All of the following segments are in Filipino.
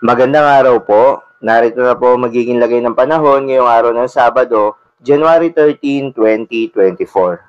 Magandang araw po. Narito na po magiging lagay ng panahon ngayong araw ng Sabado, January 13, 2024.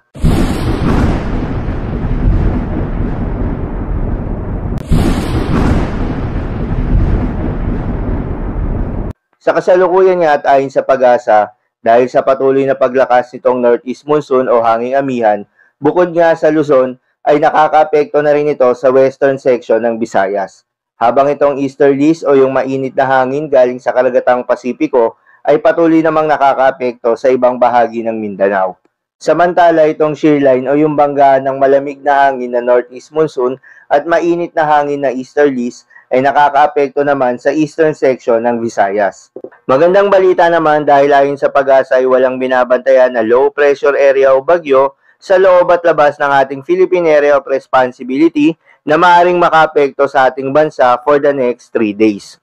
Sa kasalukuyan nga at ayon sa pag-asa, dahil sa patuloy na paglakas nitong Northeast Monsoon o hanging amihan, bukod nga sa Luzon, ay nakakaapekto na rin ito sa western section ng Visayas. Habang itong easterlies o yung mainit na hangin galing sa karagatang Pasipiko ay patuloy namang nakakaapekto sa ibang bahagi ng Mindanao. Samantala itong shear line o yung banggaan ng malamig na hangin na Northeast Monsoon at mainit na hangin na easterlies ay nakakaapekto naman sa eastern section ng Visayas. Magandang balita naman dahil ayon sa pag-asa ay walang binabantayan na low pressure area o bagyo sa loob at labas ng ating Philippine Area of Responsibility na maaaring makaapekto sa ating bansa for the next 3 days.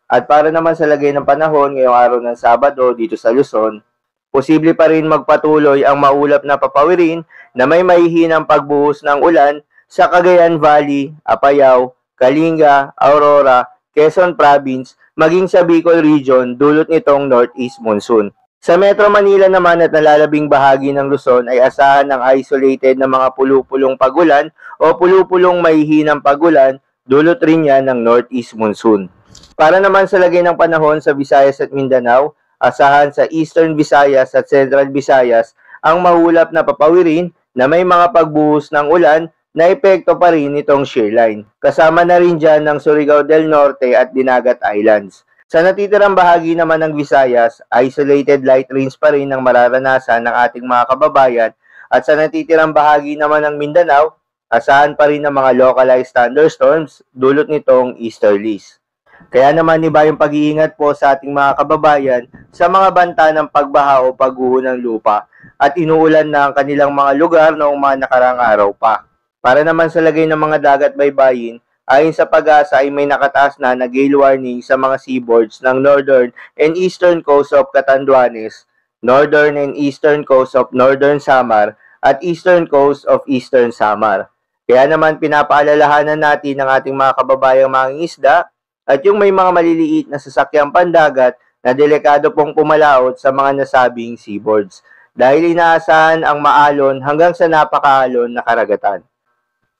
At para naman sa lagay ng panahon ngayong araw ng Sabado dito sa Luzon, posible pa rin magpatuloy ang maulap na papawirin na may mahihinang pagbuhos ng ulan sa Cagayan Valley, Apayao, Kalinga, Aurora, Quezon Province, maging sa Bicol Region dulot nitong Northeast Monsoon. Sa Metro Manila naman at nalalabing bahagi ng Luzon ay asahan ng isolated na mga pulupulong pagulan o pulupulong mahihinang pagulan dulot rin yan ng Northeast Monsoon. Para naman sa lagay ng panahon sa Visayas at Mindanao, asahan sa Eastern Visayas at Central Visayas ang mahulap na papawirin na may mga pagbuhos ng ulan na epekto pa rin itong shear line. Kasama na rin dyan ng Surigao del Norte at Dinagat Islands. Sa natitirang bahagi naman ng Visayas, isolated light rains pa rin ang mararanasan ng ating mga kababayan at sa natitirang bahagi naman ng Mindanao, asahan pa rin ng mga localized thunderstorms dulot nitong easterlies. Kaya naman iba yung pag-iingat po sa ating mga kababayan sa mga banta ng pagbaha o pagguho ng lupa at inuulan na ang kanilang mga lugar noong mga nakarang araw pa. Para naman sa lagay ng mga dagat baybayin, ayon sa pag-asa ay may nakataas na gale warning sa mga seaboards ng northern and eastern coast of Catanduanes, northern and eastern coast of northern Samar, at eastern coast of eastern Samar. Kaya naman pinapaalalahanan natin ng ating mga kababayang mangingisda at yung may mga maliliit na sasakyang pandagat na delikado pong pumalaot sa mga nasabing seaboards dahil inaasahan ang maalon hanggang sa napakaalon na karagatan.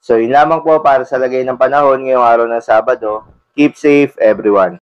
So, yun lamang po para sa lagay ng panahon ngayong araw ng Sabado. Keep safe, everyone.